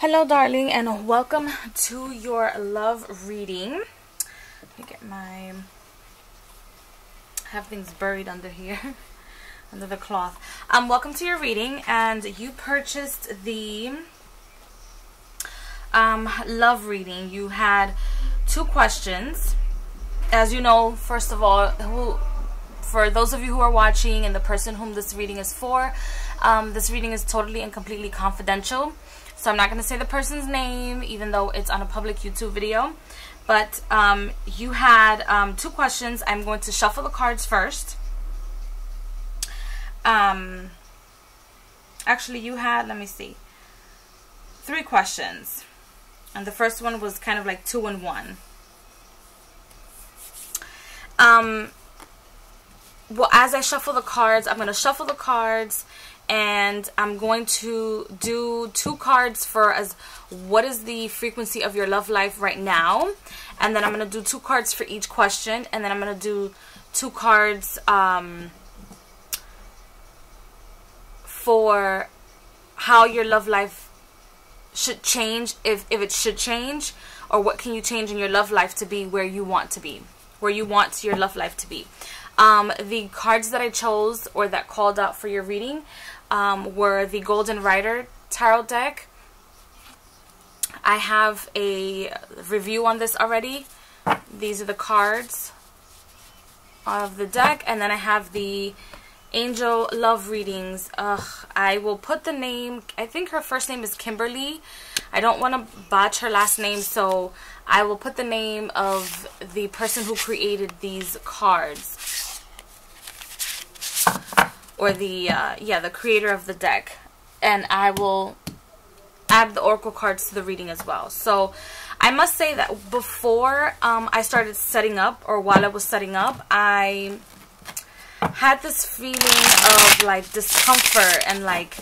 Hello, darling, and welcome to your love reading. Let me get my... have things buried under here, under the cloth. Welcome to your reading, and you purchased the love reading. You had 2 questions. As you know, first of all, for those of you who are watching and the person whom this reading is for, this reading is totally and completely confidential. So I'm not going to say the person's name, even though it's on a public YouTube video. But you had 2 questions. I'm going to shuffle the cards first. Actually, you had, let me see, 3 questions. And the first one was kind of like 2 in 1. Well, as I shuffle the cards, I'm going to shuffle the cards. And I'm going to do 2 cards for as what is the frequency of your love life right now. And then I'm going to do 2 cards for each question. And then I'm going to do 2 cards for how your love life should change, if it should change. Or what can you change in your love life to be where you want to be, where you want your love life to be. The cards that I chose or that called out for your reading were the Golden Rider Tarot deck. I have a review on this already. These are the cards of the deck. And then I have the Angel Love Readings. I will put the name, I think her first name is Kimberly. I don't want to botch her last name, so I will put the name of the person who created these cards. Or the creator of the deck. And I will add the oracle cards to the reading as well. So I must say that before I started setting up, or while I was setting up, I had this feeling of like discomfort and like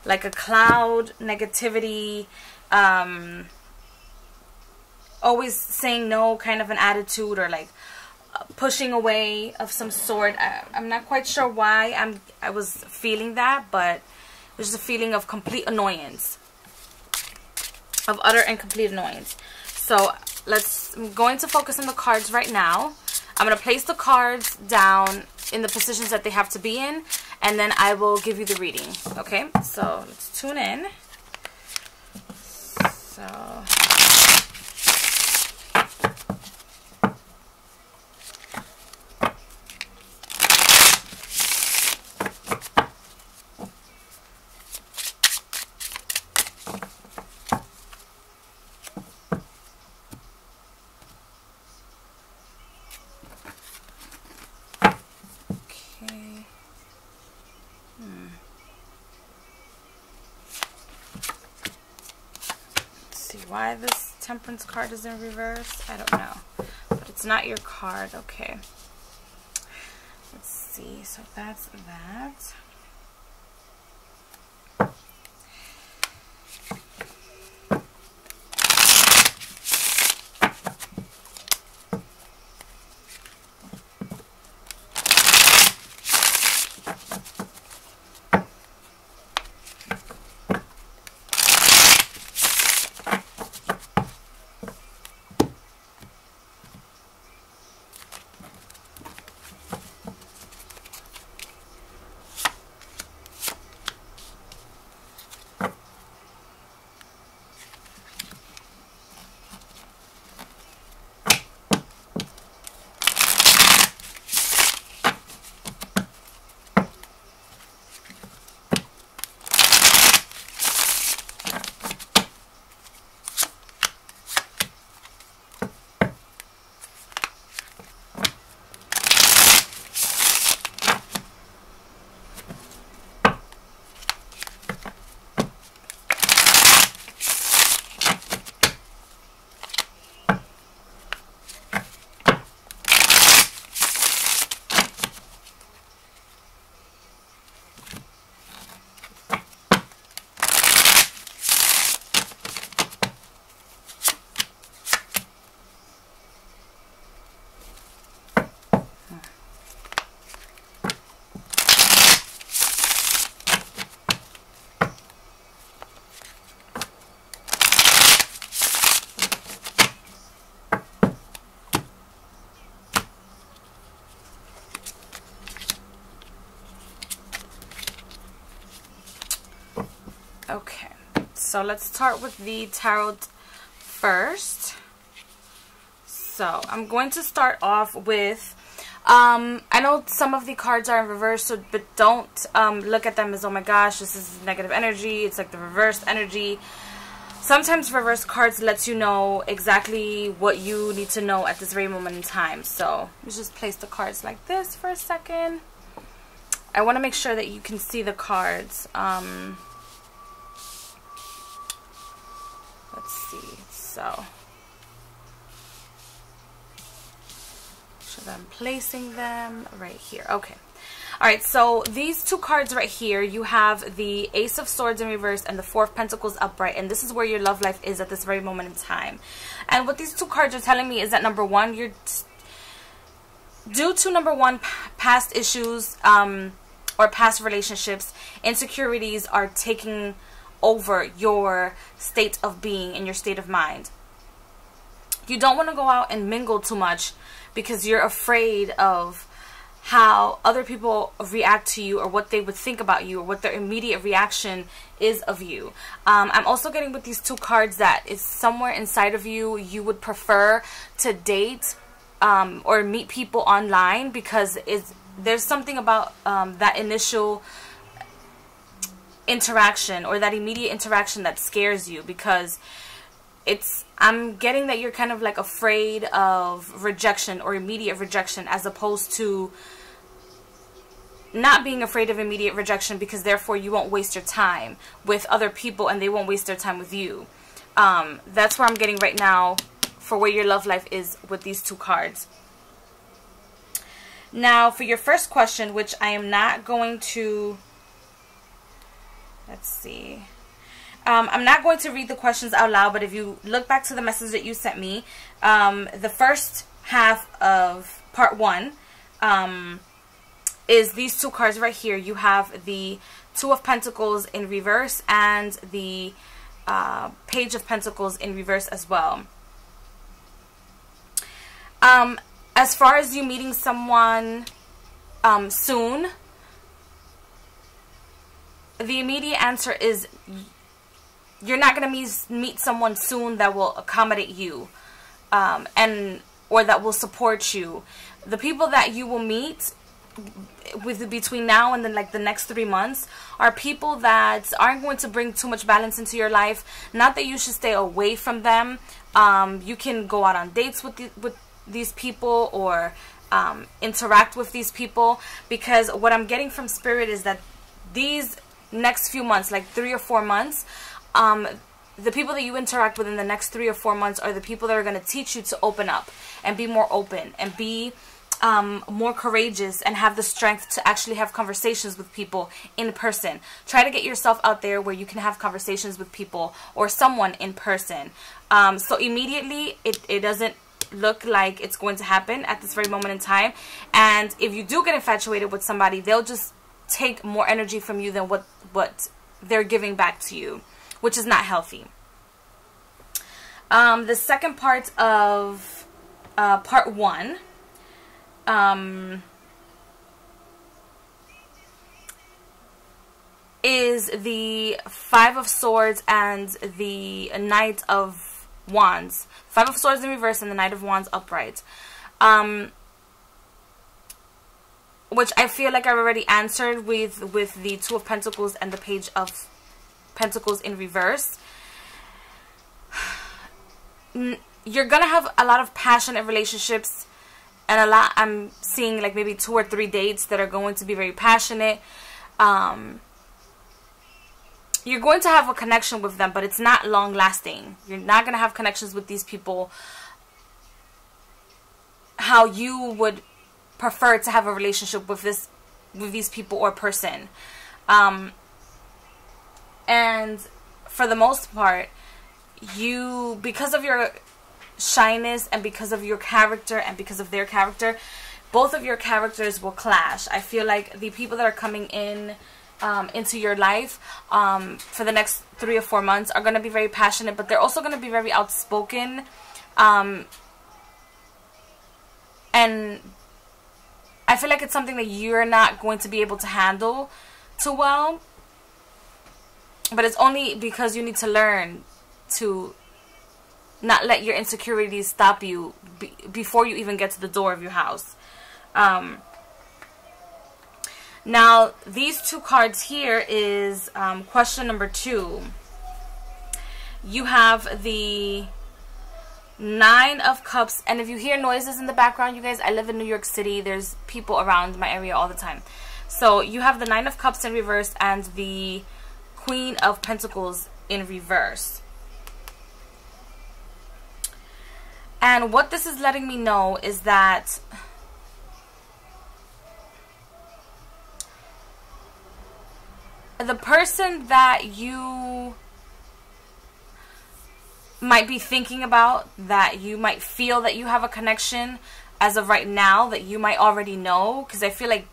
a cloud, negativity, always saying no kind of an attitude, or like pushing away of some sort. I'm not quite sure why I was feeling that, but it was just a feeling of complete annoyance, of utter and complete annoyance. So I'm going to focus on the cards right now. I'm going to place the cards down in the positions that they have to be in, and then I will give you the reading. Okay, so let's tune in. So why this Temperance card is in reverse, I don't know, but it's not your card. Okay, let's see. So that's that. Okay, so let's start with the tarot first. So I'm going to start off with, I know some of the cards are in reverse, so, but don't look at them as, oh my gosh, this is negative energy. It's like the reversed energy. Sometimes reverse cards lets you know exactly what you need to know at this very moment in time. So let's just place the cards like this for a second. I want to make sure that you can see the cards. Let's see. So I'm placing them right here. Okay. Alright, so these two cards right here, you have the Ace of Swords in reverse and the Four of Pentacles upright, and this is where your love life is at this very moment in time. And what these two cards are telling me is that, number one, you're due to, number one, past issues or past relationships, insecurities are taking over your state of being and your state of mind. You don't want to go out and mingle too much because you're afraid of how other people react to you, or what they would think about you, or what their immediate reaction is of you. I'm also getting with these two cards that it's somewhere inside of you, you would prefer to date or meet people online, because there's something about that initial interaction or that immediate interaction that scares you, because I'm getting that you're kind of like afraid of rejection or immediate rejection, as opposed to not being afraid of immediate rejection, because therefore you won't waste your time with other people and they won't waste their time with you. That's where I'm getting right now for where your love life is with these two cards. Now for your first question, which I am not going to, let's see. I'm not going to read the questions out loud, but if you look back to the message that you sent me, the first half of part 1 is these two cards right here. You have the Two of Pentacles in reverse and the Page of Pentacles in reverse as well. As far as you meeting someone soon, the immediate answer is you're not going to meet someone soon that will accommodate you or that will support you. The people that you will meet between now and then, like the next 3 months, are people that aren't going to bring too much balance into your life. Not that you should stay away from them. You can go out on dates with these people, or interact with these people, because what I'm getting from Spirit is that these next few months, like 3 or 4 months, the people that you interact with in the next 3 or 4 months are the people that are going to teach you to open up and be more open and be more courageous and have the strength to actually have conversations with people in person. Try to get yourself out there where you can have conversations with people or someone in person. So immediately it doesn't look like it's going to happen at this very moment in time. And if you do get infatuated with somebody, they'll just take more energy from you than what they're giving back to you, which is not healthy. The second part of part 1, is the Five of Swords and the Knight of Wands. Five of Swords in reverse and the Knight of Wands upright. Which I feel like I've already answered with the Two of Pentacles and the Page of Pentacles in reverse. You're gonna have a lot of passionate relationships, and I'm seeing like maybe 2 or 3 dates that are going to be very passionate. You're going to have a connection with them, but it's not long lasting. You're not going to have connections with these people how you would prefer to have a relationship with these people or person. And for the most part, because of your shyness and because of your character and because of their character, both of your characters will clash. I feel like the people that are coming into your life for the next 3 or 4 months are going to be very passionate, but they're also going to be very outspoken, and I feel like it's something that you're not going to be able to handle too well. But it's only because you need to learn to not let your insecurities stop you before you even get to the door of your house. Now, these two cards here is question number 2. You have the 9 of Cups. And if you hear noises in the background, you guys, I live in New York City. There's people around my area all the time. So you have the 9 of Cups in reverse and the Queen of Pentacles in reverse. And what this is letting me know is that the person that you might be thinking about, that you might feel that you have a connection as of right now, that you might already know, because I feel like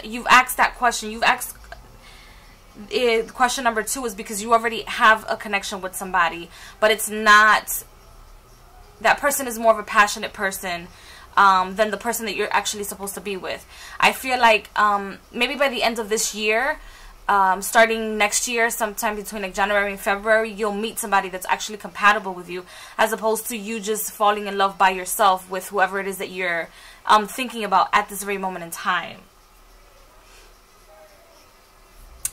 you've asked that question. You've asked question number 2 is because you already have a connection with somebody, but it's not, that person is more of a passionate person than the person that you're actually supposed to be with. I feel like maybe by the end of this year, starting next year, sometime between like January and February, you'll meet somebody that's actually compatible with you, as opposed to you just falling in love by yourself with whoever it is that you're thinking about at this very moment in time.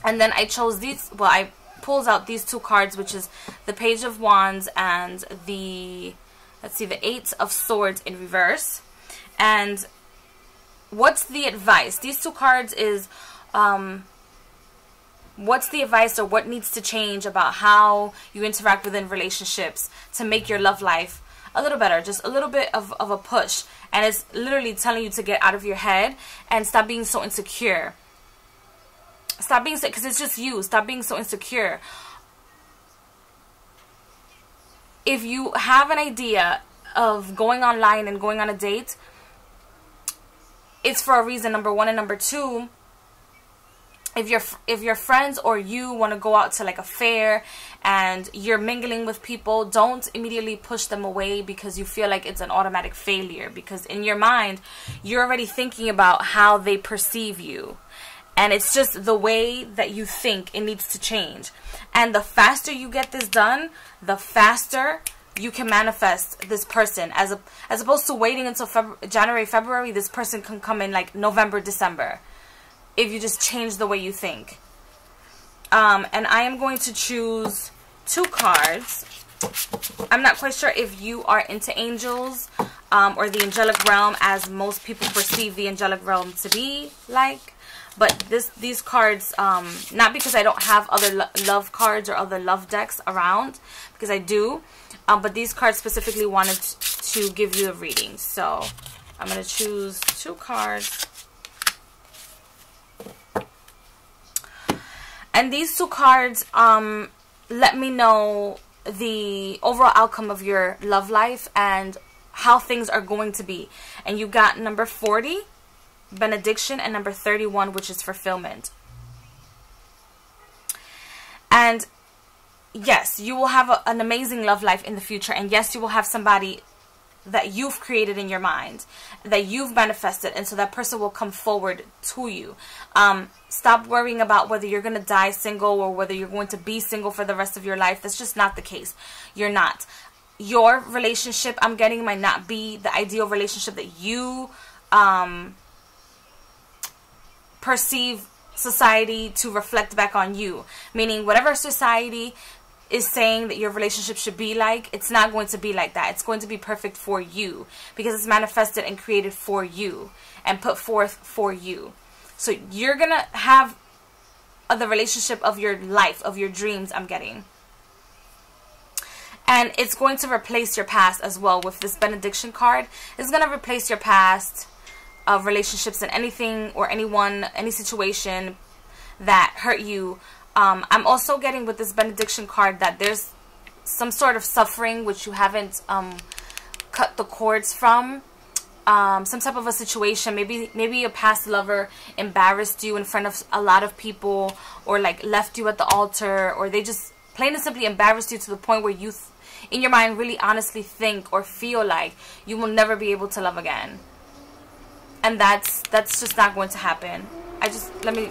And then I chose these, well, I pulled out these 2 cards, which is the Page of Wands and the, let's see, the 8 of Swords in reverse. And what's the advice? These 2 cards is what's the advice, or what needs to change about how you interact within relationships to make your love life a little better, just a little bit of a push. And it's literally telling you to get out of your head and stop being so insecure. Stop being, because it's just you. Stop being so insecure. If you have an idea of going online and going on a date, it's for a reason, number 1. And number 2, if your friends or you want to go out to like a fair and you're mingling with people, don't immediately push them away because you feel like it's an automatic failure, because in your mind you're already thinking about how they perceive you. And it's just the way that you think, it needs to change. And the faster you get this done, the faster you can manifest this person. As opposed to waiting until January, February, this person can come in like November, December, if you just change the way you think. And I am going to choose 2 cards. I'm not quite sure if you are into angels or the angelic realm, as most people perceive the angelic realm to be like. But these cards, not because I don't have other love cards or other love decks around, because I do, but these cards specifically wanted to give you a reading. So I'm going to choose 2 cards. And these 2 cards let me know the overall outcome of your love life and how things are going to be. And you got number 40, benediction, and number 31, which is fulfillment. And yes, you will have an amazing love life in the future. And yes, you will have somebody that you've created in your mind, that you've manifested, and so that person will come forward to you. Stop worrying about whether you're going to die single or whether you're going to be single for the rest of your life. That's just not the case. You're not. Your relationship, I'm getting, might not be the ideal relationship that you perceive society to reflect back on you. Meaning whatever society is saying that your relationship should be like, it's not going to be like that. It's going to be perfect for you because it's manifested and created for you and put forth for you. So you're going to have the relationship of your life, of your dreams, I'm getting. And it's going to replace your past as well with this benediction card. It's going to replace your past of relationships and anything or anyone, any situation that hurt you. I'm also getting with this benediction card that there's some sort of suffering which you haven't cut the cords from. Some type of a situation, maybe a past lover embarrassed you in front of a lot of people, or like left you at the altar, or they just plain and simply embarrassed you to the point where you in your mind really honestly think or feel like you will never be able to love again. And that's just not going to happen. Let me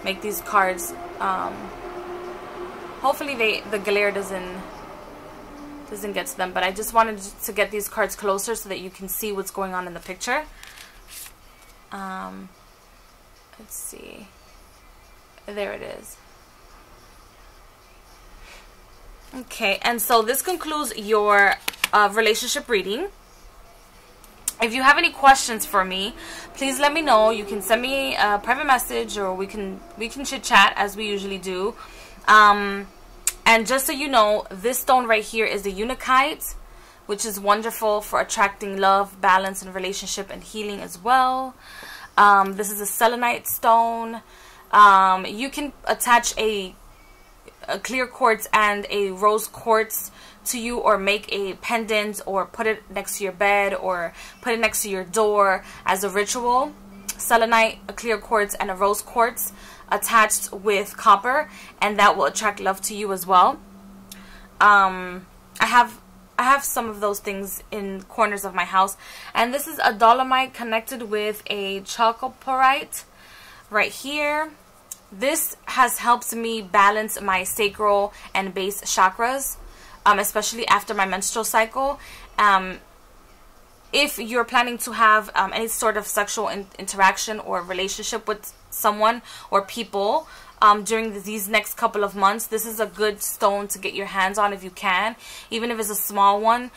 make these cards Hopefully the glare doesn't get to them, but I just wanted to get these cards closer so that you can see what's going on in the picture. Let's see. There it is. Okay, and so this concludes your relationship reading. If you have any questions for me, please let me know. You can send me a private message, or we can chit chat as we usually do. And just so you know, this stone right here is the Unakite, which is wonderful for attracting love, balance, and relationship and healing as well. This is a selenite stone. You can attach a clear quartz and a rose quartz to you, or make a pendant, or put it next to your bed, or put it next to your door as a ritual. Selenite, a clear quartz, and a rose quartz attached with copper, and that will attract love to you as well. I have some of those things in corners of my house, and this is a dolomite connected with a chalcopyrite right here. This has helped me balance my sacral and base chakras, especially after my menstrual cycle. If you're planning to have any sort of sexual interaction or relationship with someone or people during these next couple of months, this is a good stone to get your hands on if you can, even if it's a small one,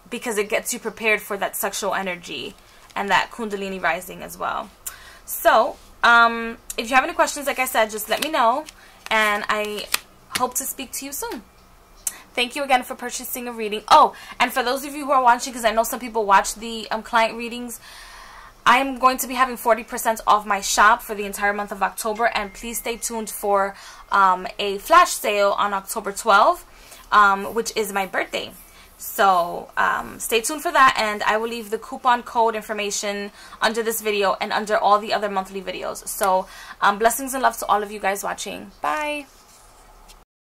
because it gets you prepared for that sexual energy and that Kundalini rising as well. So if you have any questions, like I said, just let me know, and I hope to speak to you soon. Thank you again for purchasing a reading. Oh, and for those of you who are watching, because I know some people watch the client readings, I am going to be having 40% off my shop for the entire month of October, and please stay tuned for a flash sale on October 12th, which is my birthday. So stay tuned for that, and I will leave the coupon code information under this video and under all the other monthly videos. So blessings and love to all of you guys watching. Bye.